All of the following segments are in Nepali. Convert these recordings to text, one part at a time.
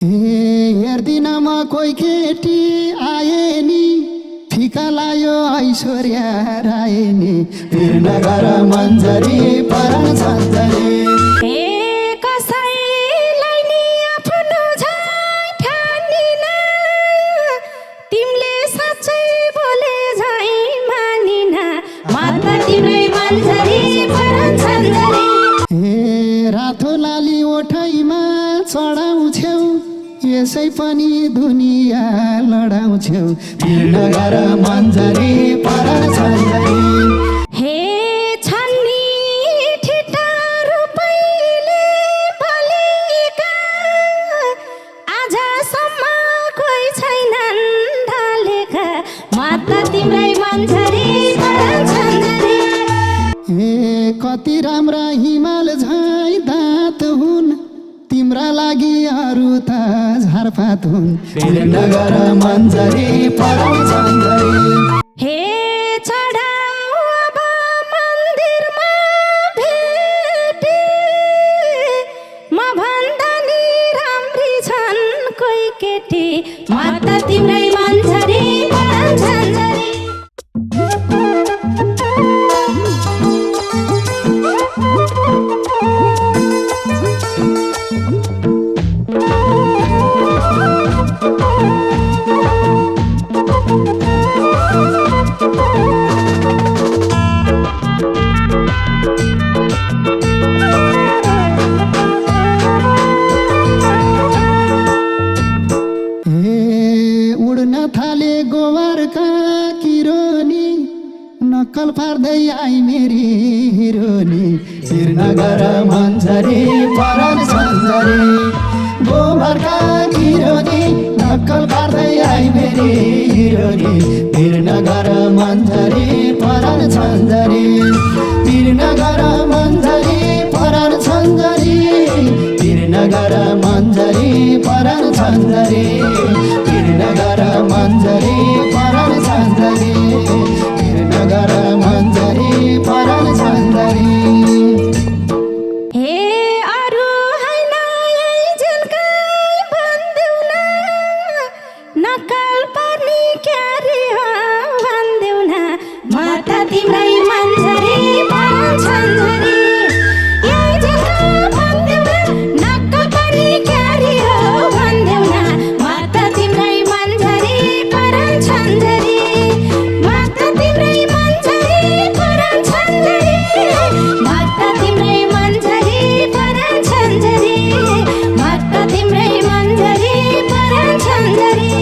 हेर्दिनमा कोही केटी आए नि फिका लायो ऐश्वर्या राय नि वीरनगर मन्जरी परण छन्जरी रातो लाली ओठैमा चढाउँछौ यसै पनि दुनिया लडाउँछौ वीरनगर मन्जरी परण छन्जरी कति राम्रा हिमाल झै दाँत हुन् तिम्रा लागि अरू त झारपात हुन् वीरनगर मन्जरी परण छन्जरी माता तिम्रै मन्जरी परण छन्जरी नक्कल पार्दै आई मेरी हिरोनी वीरनगर मन्जरी परण छन्जरी गोबरका हिरोनी नक्कल पार्दै आई मेरी हिरोनी वीरनगर मन्जरी परण छन्जरी वीरनगर मन्जरी परण छन्जरी वीरनगर मन्जरी परण छन्जरी वीरनगर मन्जरी परण छन्जरी वीरनगर मन्जरी परण छन्जरी नक्कल पर्ने क्यारे हो भन्देऊ न माता तिम्रै मन्जरी परण छन्जरी नक्कल पर्ने क्यारे हो भन्देऊ न माता तिम्रै मन्जरी परण छन्जरी माता तिम्रै मन्जरी परण छन्जरी माता तिम्रै मन्जरी परण छन्जरी माता तिम्रै मन्जरी परण छन्जरी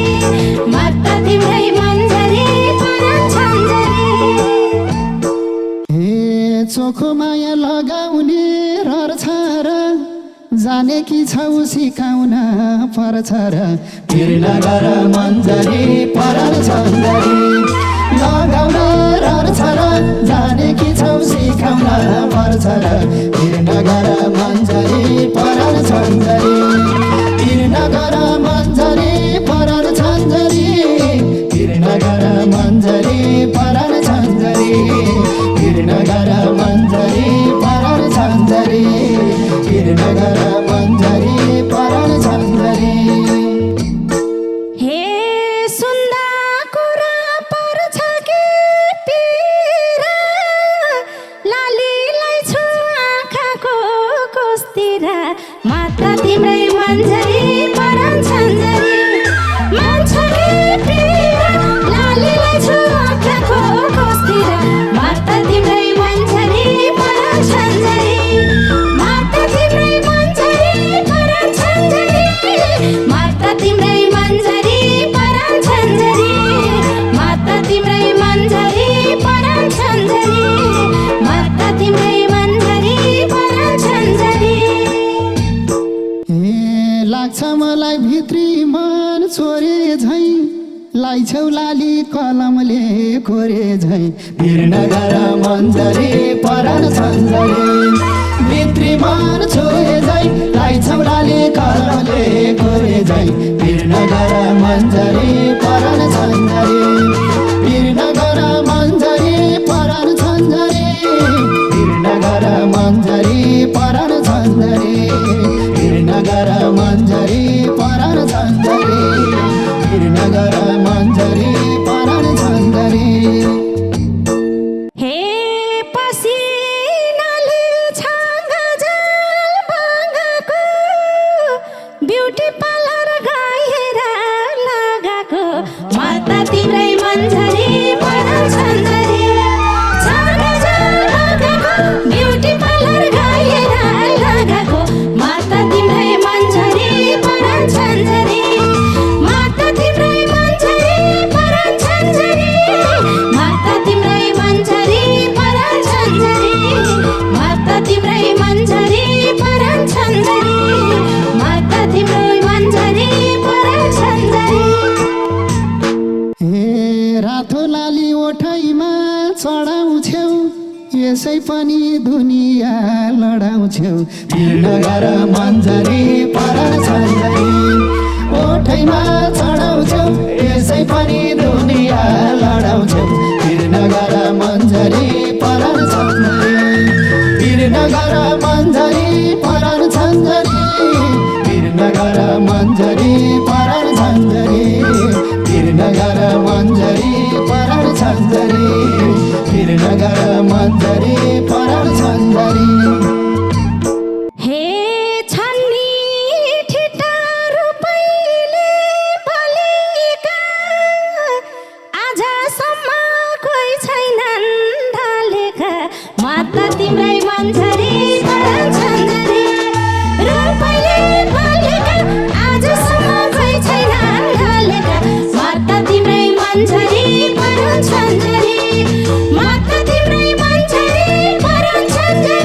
माता तिम्रै मन्जरी परण छन्जरी चोखो माया लगाउने रहर छ र जाने कि छौ सिकाउन पर्छ र वीरनगर मन्जरी परण छन्जरी लगाउन रहर छ र जाने कि छौ सिकाउन पर्छ र वीरनगर मन्जरी परण छन्जरी वीरनगर मन्जरी परण छन्जरी वीरनगर मन्जरी परण छन्जरी वीरनगर मन्जरी परण छन्जरी वीरनगर मन्जरी परण छन्जरी माता तिम्रै मन्जरी परण छन्जरी मान्छेले प्रिय लालीलाई छु आँखाको कोस्तिर माता तिम्रै मन्जरी परण छन्जरी माता तिम्रै मन्जरी परण छन्जरी माता तिम्रै मन्जरी परण छन्जरी माता तिम्रै मन्जरी परण छन्जरी माता तिम्रै मन्जरी परण छन्जरी लाग्छ मलाई भित्री मन छोरे झै लाइछौ लाली कलमले कोरे झै वीरनगर मन्जरी परण छन्जरी भित्री मन छोरे झै लाइछौ लाली कलमले कोरे झै वीरनगर मन्जरी परण छन्जरी वीरनगर मन्जरी परण छन्जरी वीरनगर मन्जरी परण छन्जरी वीरनगर वीरनगर मन्झरी परान झन्झरी वीरनगर मन्झरी परान झन्झरी हे पसिनाले छाङ्ग जाल भाङ्गाको ब्युटी पार्लर गएर लगाएको माता तिम्रै मन्झरी परान झन्झरी छाङ्ग जाल भाङ्गाको ब्युटी पार्लर गएर लगाएको माता तिम्रै मन्झरी परान झन्झरी माता तिम्रै मन्झरी परान झन्झरी माता तिम्रै मन्झरी परान झन्झरी माता तिम्रै मन्झरी परान झन्झरी माता तिम्रै मन्झरी परान झन्झरी हे रातो लाली ओठैमा चढाउँछौ यसै पनि दुनियाँ लडाउँछौ वीरनगर मन्झरी परान झन्झरी ओठैमा चढाउँछौ यसै पनि दुनियाँ लडाउँछौ वीरनगर मन्झरी परान झन्झरी वीरनगर मन्झरी परान झन्झरी वीरनगर मन्झरी परान झन्झरी वीरनगर मन्झरी परान झन्झरी वीरनगर मन्झरी परान झन्झरी हे छन्नी ठिटारो पहिले बलेका आजसम्म कोही छैनन् ढलेका माता तिम्रै मन्झरी परान झन्झरी रूपैले बलेका आजसम्म कोही छैनन् ढलेका माता तिम्रै मन्झरी परान झन्झरी माता तिम्रै मन्झरी परान झन्झरी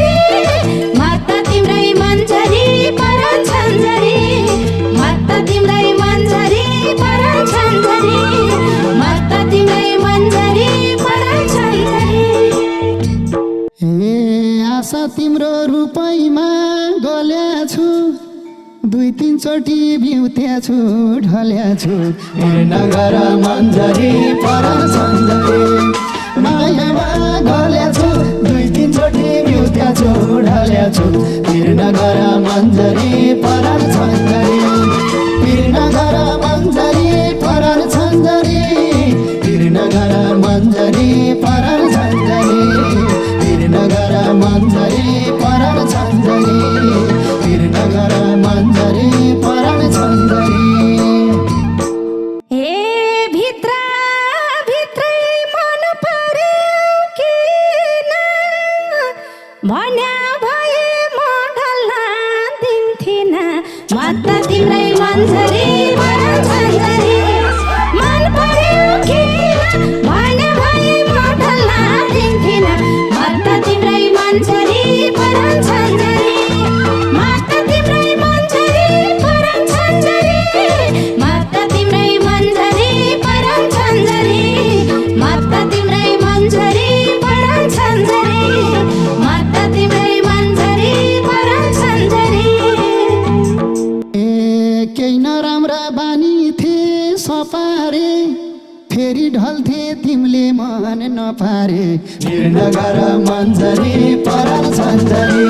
माता तिम्रै मन्झरी परान झन्झरी माता तिम्रै मन्झरी परान झन्झरी माता तिम्रै मन्झरी परान झन्झरी हे आशा तिम्रो रूपैमा गल्या छु दुई तीन चोटि बिउत्या छु ढल्या छु वीरनगर मन्झरी परान झन्झरी मायामा गल्या छु दुई तीन चोटि बिउत्या छु ढल्या छु वीरनगर मन्झरी परान झन्झरी वीरनगर मन्झरी परान झन्झरी वीरनगर मन्झरी परान झन्झरी वीरनगर मन्झरी परान झन्झरी वीरनगर मन्झरी परान झन्झरी हे भित्र भित्रै मन पर्यो किन भन्या भए म ढल्न दिन्थिन माता तिम्रै मन्झरी परान झन्झरी मन पर्यो किन भन्या भए म ढल्न दिन्थिन माता तिम्रै मन्झरी परान झन्झरी माता तिम्रै मन्झरी परान झन्झरी माता तिम्रै मन्झरी परान झन्झरी माता तिम्रै मन्झरी परान झन्झरी माता तिम्रै मन्झरी परान झन्झरी ए केही नराम्रा बानी थिए सपारे फेरि ढल्थे तिमीले मन नपारे वीरनगर मन्झरी परान झन्झरी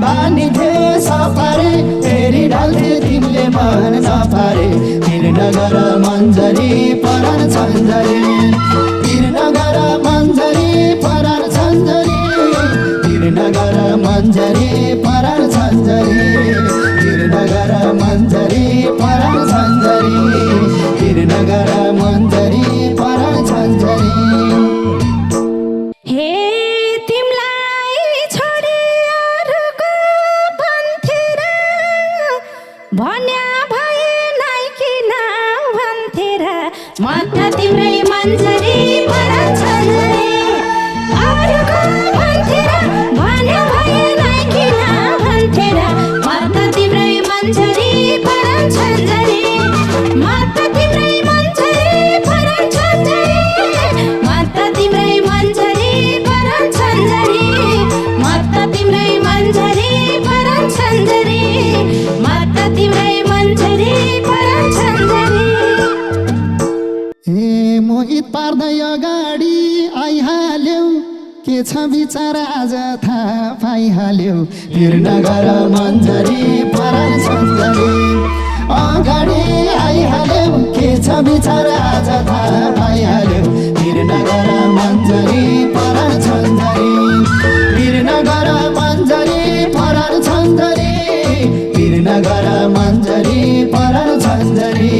बानी थिए सपारे फेरि ढल्थे तिमीले मन नपारे वीरनगर मन्झरी परान झन्झरी वीरनगर मन्झरी परान झन्झरी वीरनगर मन्झरी परान झन्झरी वीरनगर मन्झरी परान झन्झरी वीरनगर मन्झरी परान झन्झरी हे तिमलाई छोडी अरूको भन्थेर भन्या भए नाइ किन भन्थेर माता तिम्रै मन्झरी परान झन्झरी अरूको भन्थेर भन्या भए नाइ किन भन्थेर माता तिम्रै मन्झरी परान झन्झरी माता तिम्रै मन्झरी परान झन्झरी माता तिम्रै मन्झरी परान झन्झरी माता तिम्रै मन्झरी परान झन्झरी माता तिम्रै मन्झरी परान झन्झरी हे मोहित पार्दै अगाडि आइहाल्यौ के छ विचार आज थाहा पाइहाल्यो वीरनगर मन्जरी परान छन्जरी अगाडि आइहाल्यो के छ विचार आज थाहा पाइहाल्यो वीरनगर मन्जरी परान छन्जरी वीरनगर मन्जरी परान छन्जरी वीरनगर मन्जरी परान छन्जरी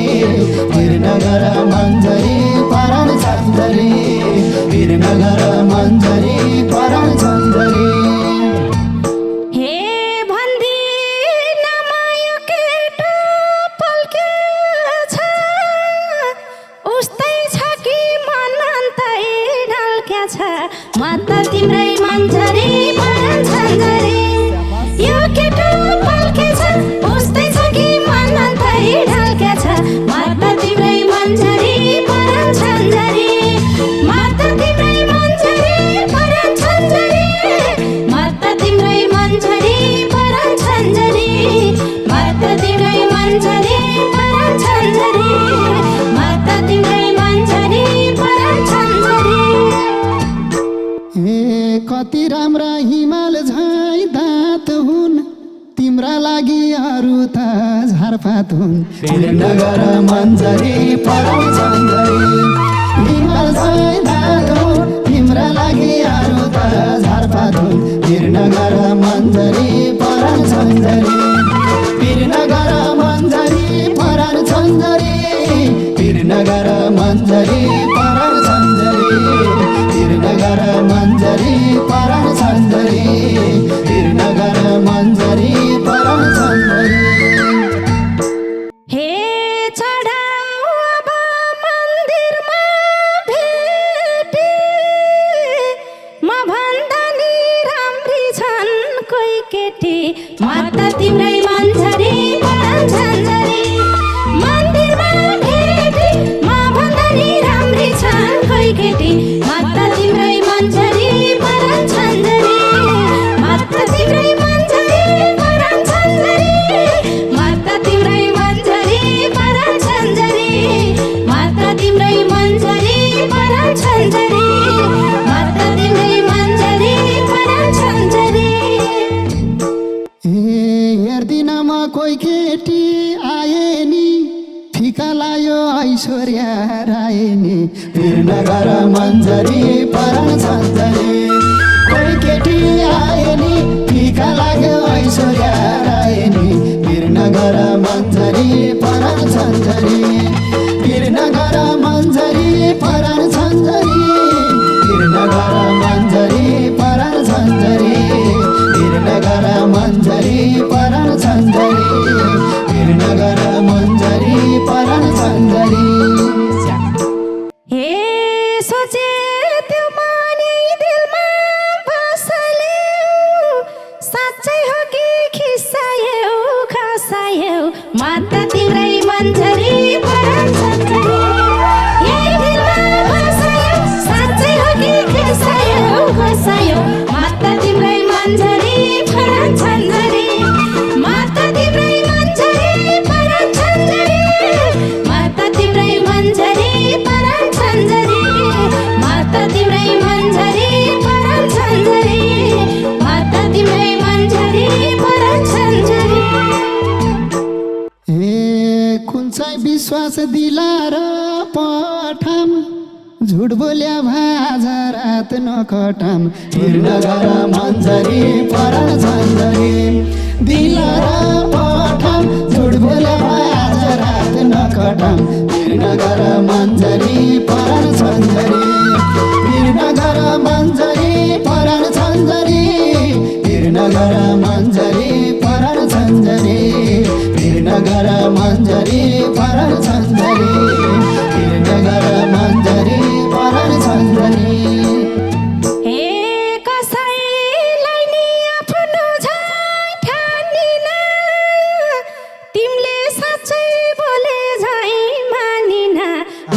वीरनगर मन्जरी परान छन्जरी वीरनगर मन्जरी परान छन्जरी हे भन्दी नमायो केटो पल्केछ उस्तै छ कि मन अन्तै ढल्केछ म त तिम्रै मन्जरी परान छन्जरी यो केटो पल्केछ उस्तै छ कि मन अन्तै ढल्केछ म त तिम्रै मन्जरी परान छन्जरी म त तिम्रै मन्जरी परान छन्जरी म त तिम्रै मन्जरी परान छन्जरी म त तिम्रै मन्जरी परान छन्जरी म त तिम्रै मन्जरी परान छन्जरी ए कति राम्रा हिमाल झै दाँत हुन् तिम्रा लागि अरू त झारपात हुन् वीरनगर मन्जरी परान छन्जरी हिमाल झै दाँत हुन् तिम्रा लागि अरू त झारपात हुन् वीरनगर मन्जरी परान छन्जरी वीरनगर मन्जरी परान छन्जरी वीरनगर मन्जरी परान छन्जरी वीरनगर मन्जरी परान छन्जरी वीरनगर मन्जरी परान छन्जरी हे चढाऊ अब मन्दिरमा भेटी म भन्दा नि राम्री छन् कोही केटी म त तिम्रै मन्जरी परान छन्जरी मन्दिरमा भेटी म भन्दा नि राम्री छन् कोही केटी म त तिम्रै मन्जरी परान छन्जरी म त तिम्रै मन्जरी परान छन्जरी म त तिम्रै मन्जरी परान छन्जरी म त तिम्रै मन्जरी परान छन्जरी म त तिम्रै मन्जरी परान छन्जरी हेर्दिन म कोही केटी आए नि फिका लायो ऐश्वर्या राय नि वीरनगर मन्जरी परान छन्जरी कोही केटी आए नि फिका लाग्यो ऐश्वर्या राय नि वीरनगर मन्जरी परान छन्जरी वीरनगर मन्जरी परान छन्जरी वीरनगर मन्जरी परान छन्जरी वीरनगर मन्जरी परान छन्जरी वीरनगर मन्जरी परान छन्जरी हे सोचे त्यो माने दिलमा बसल्यो साँच्चै हो कि खिसायौ खसायौ म त तिम्रै मन्जरी परान छन्जरी यही दिलमा बसल्यो साँच्चै हो कि खिसायौ खसायौ म त तिम्रै मन्जरी परान छन्जरी म त तिम्रै मन्जरी परान छन्जरी म त तिम्रै मन्जरी परान छन्जरी म त तिम्रै मन्जरी परान छन्जरी म त तिम्रै मन्जरी परान छन्जरी ए कुन चाहिँ विश्वास दिलाएर पठाम झुट बोल्या भाज रात नखटाम वीरनगर मन्जरी परान छन्जरी दिलाएर पठाम झुट बोल्या भाज रात नखटाम वीरनगर मन्जरी परान छन्जरी वीरनगर मन्जरी परान छन्जरी वीरनगर मन्जरी परान छन्जरी वीरनगर मन्जरी परान छन्जरी वीरनगर मन्जरी परान छन्जरी हे कसैलाई नि आफ्नो झै ठानिन तिमीले साँच्चै बोले झै मानिन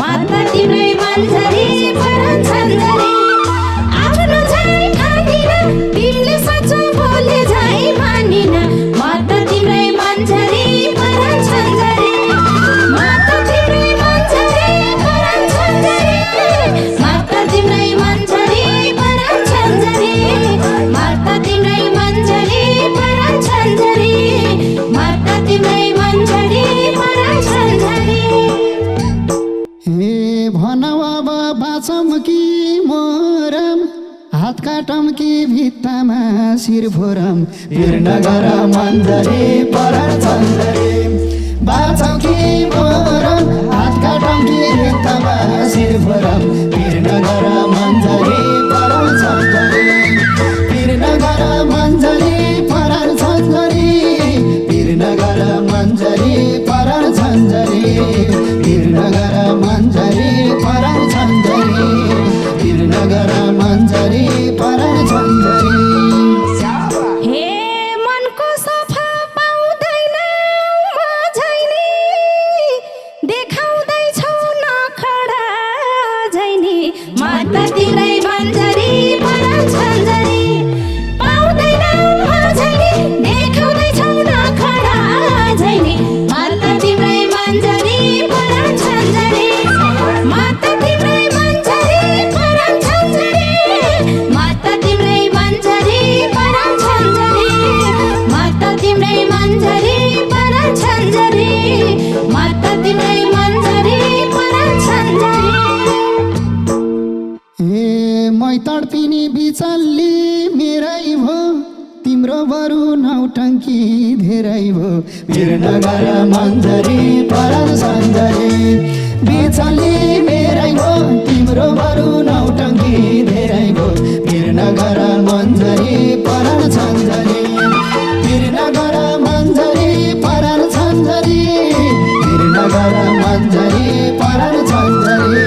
म त तिम्रै मन्जरी परान छन्जरी आफ्नो झै ठानिन तिमीले साँच्चै बोले झै मानिन म त तिम्रै मन्जरी परान छन्जरी म त तिम्रै बाछौँ कि मोरम हात काटौँ कि भित्तामा शिर फोरम पिर नगर मन्जरी पराण छन्जरी बाछौँ कि मोरम हात काटौँ कि भित्तामा शिर फोरम पिर नगर मन्जरी पराण छन्जरी पिर नगर मन्जरी पराण छन्जरी पिर नगर मन्जरी पराण छन्जरी पिर नगर मन्जरी पराण छन्जरी पिर नगर मन्जरी पराण छन्जरी हे मनको सफा पाउँदैन झैनी देखाउँदैछौ नखडा झैनी माता तिम्रै मन्जरी पराण छन्जरी पाउँदैन झैनी देखाउँदैछौ नखडा झैनी माता तिम्रै मन्जरी पराण छन्जरी माता तिम्रै मन्जरी पराण छन्जरी माता तिम्रै मन्जरी पराण छन्जरी माता तिम्रै मन्जरी पराण छन्जरी माता तिम्रै मन्जरी पराण छन्जरी ए मै तडपिनी बिचल्ली मेरै भो तिम्रो बरु नौटङ्की धेरै भो पिर नगर मन्जरी पराण छन्जरी बिचल्ली मेरै भो तिम्रो बरु नौटङ्की धेरै भो पिर नगर मन्जरी पराण छन्जरी पिर नगर मन्जरी पराण छन्जरी पिर नगर मन्जरी पराण छन्जरी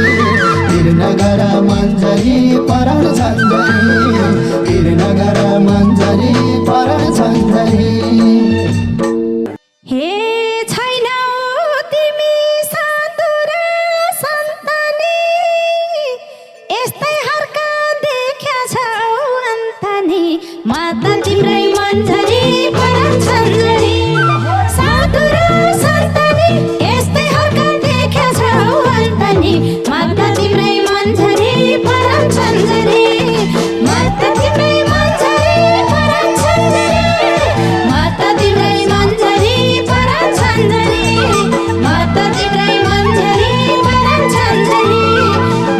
पिर नगर मन्जरी पराण छन्जरी पिर नगर मन्जरी पराण छन्जरी हे छैनौ तिमी साधु र सन्तानी यस्तै हर्का देख्या छौ अन्तनी माता तिम्रै मन्जरी पराण छन्जरी साधु र सन्तानी यस्तै हर्का देख्या छौ अन्तनी माता तिम्रै मन्जरी पराण छन्जरी माता तिम्रै मन्जरी पराण छन्जरी माता तिम्रै मन्जरी पराण छन्जरी माता तिम्रै मन्जरी पराण छन्जरी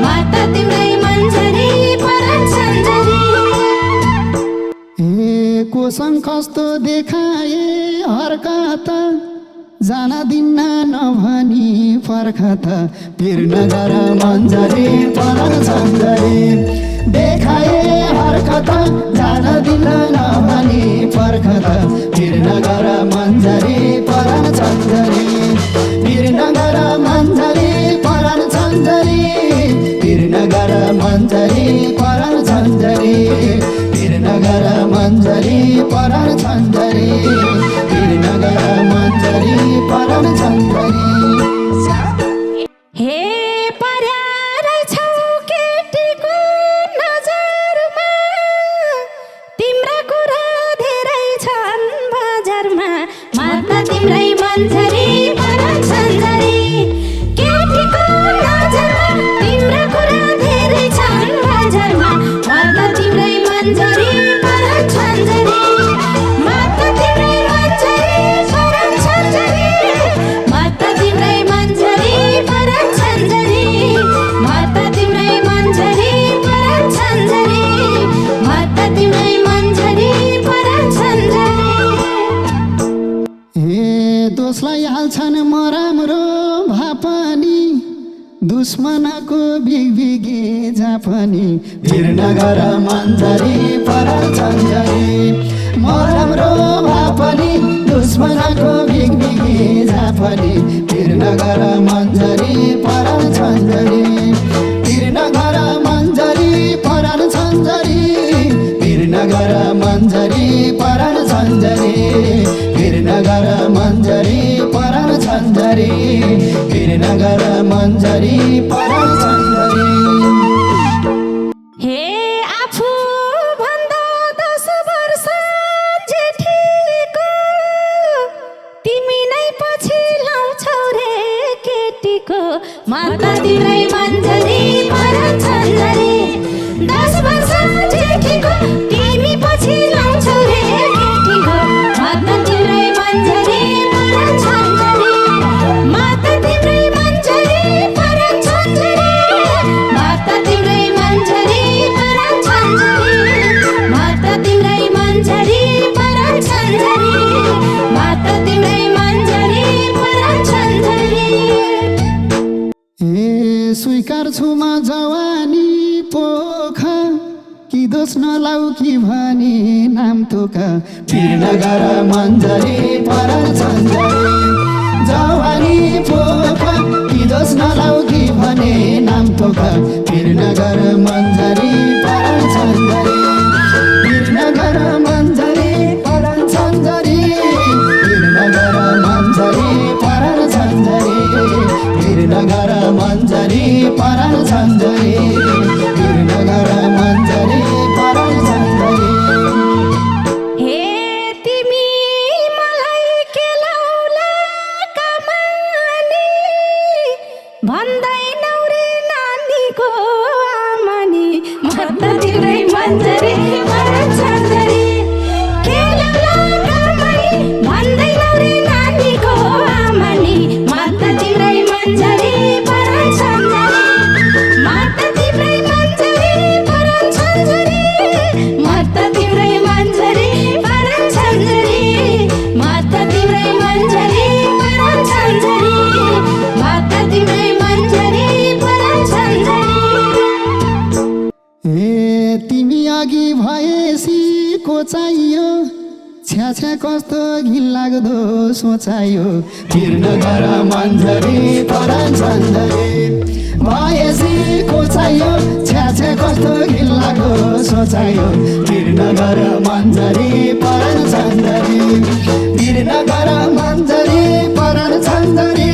माता तिम्रै मन्जरी पराण छन्जरी ए कोसम कस्तो देखाए हर्कत जान दिन्न नभनी फर्कत पिर नगर मन्जरी पराण छन्जरी देखाए हर्कत जान दिन्न नभनी फर्कत पिर नगर मन्जरी पराण छन्जरी पिर नगर मन्जरी पराण छन्जरी पिर नगर मन्जरी पराण छन्जरी पिर नगर मन्जरी पराण छन्जरी पिर नगर मन्जरी पराण छन्जरी हे पर्या रहेछौ केटीको नजरमा तिम्रा कुरा धेरै छन् बजारमा माता तिम्रै मन्जरी पराण छन्जरी केटीको नजरमा तिम्रा कुरा धेरै छन् बजारमा माता तिम्रै मन्जरी पराण छन्जरी माता तिम्रै मन्जरी पराण छन्जरी माता तिम्रै मन्जरी पराण छन्जरी माता तिम्रै मन्जरी पराण छन्जरी माता तिम्रै मन्जरी पराण छन्जरी हे दोस्लाई हाल्छन् मराम्रो भापनी दुश्मनको बिगबिगे जापनी पिर नगर मन्जरी पराण छन्जरी मराम्रो भापनी दुश्मनको बिगबिगे जापनी पिर नगर मन्जरी पराण छन्जरी पिर नगर मन्जरी पराण छन्जरी पिर नगर मन्जरी पराण छन्जरी पिर नगर मन्जरी पराण छन्जरी पिर नगर मन्जरी पराण छन्जरी हे आफू भन्दा 10 वर्ष जेठीको तिमी नै पछि लाउँछौ रे केटीको माता तिम्रै मन्जरी पराण छन्जरी 10 वर्ष जेठीको तिमी पछि लाउँछौ रे केटीको माता तिम्रै मन्जरी पराण छन्जरी माता तिम्रै मन्जरी पराण छन्जरी माता ए स्वीकार छु म जवानी पोखा कि दोष नलाउ कि भनी नाम तोका पिर नगर मन्जरी परान छन्जरी जवानी पोखा कि दोष नलाउ कि भने नाम तोका पिर नगर मन्जरी परान छन्जरी पिर नगर मन्जरी परान छन्जरी पिर नगर मन्जरी परान छन्जरी पिर नगर मन्जरी परान छन्जरी पिर नगर मन्जरी परान छन्जरी हे तिमी मलाई केलाउला कमानी भन्दैनौ रे नानीको आमानी म त तिम्रै मन्जरी परान छन्जरी केलाउला कमानी भन्दैनौ रे नानीको आमानी म त तिम्रै मन्जरी परान छन्जरी म त तिम्रै मन्जरी परान छन्जरी म त तिम्रै मन्जरी परान छन्जरी म त तिम्रै मन्जरी परान छन्जरी म त तिम्रै मन्जरी परान छन्जरी ए तिमी अघि भएसी को चाहियो छ्या छ्या कस्तो घिनलाग्दो सोचायो पिर नगर मन्जरी परान छन्जरी भएसी को चाहियो छ्या छ्या कस्तो घिनलाग्दो सोचायो पिर नगर मन्जरी परान छन्जरी पिर नगर मन्जरी परान छन्जरी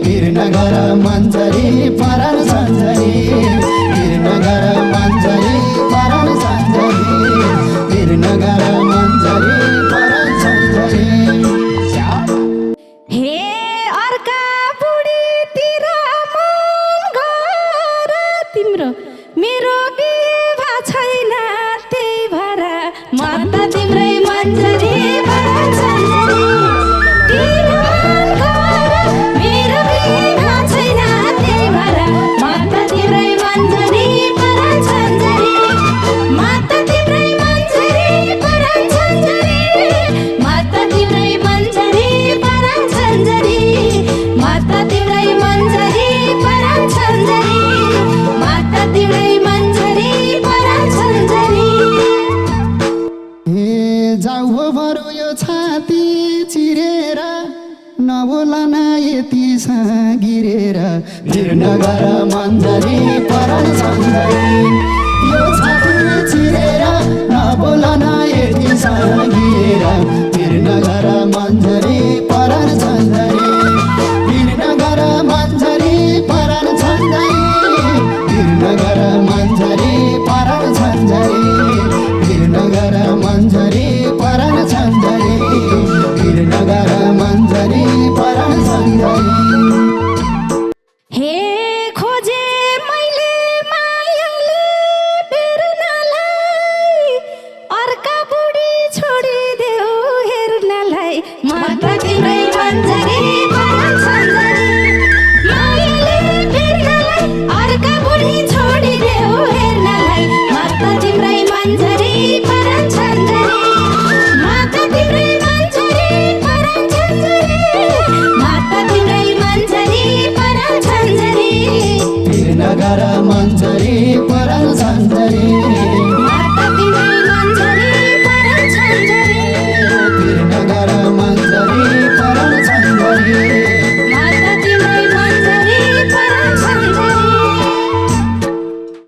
पिर नगर मन्जरी परान छन्जरी पिर नगर मन्जरी परान छन्जरी पिर नगर मन्जरी परान छन्जरी हे अर्का बुढीतिर मन गर तिम्रो मेरो बिहे भा छैन त्यही भएर म त तिम्रै मन्जरी परान छन्जरी तिम्रो मन गर मेरो बिहे भा छैन त्यही भएर म त तिम्रै मन्जरी परान छन्जरी म त तिम्रै मन्जरी परान छन्जरी म त तिम्रै मन्जरी परान छन्जरी म त तिम्रै मन्जरी परान छन्जरी म त तिम्रै मन्जरी परान छन्जरी ए जाऊ हो बरु यो छाती चिरेर नबोला न यति गिरेर पिर नगर मन्जरी परान छन्जरी यो छाती चिरेर नबोला न यति गिरेर पिर नगर मन्जरी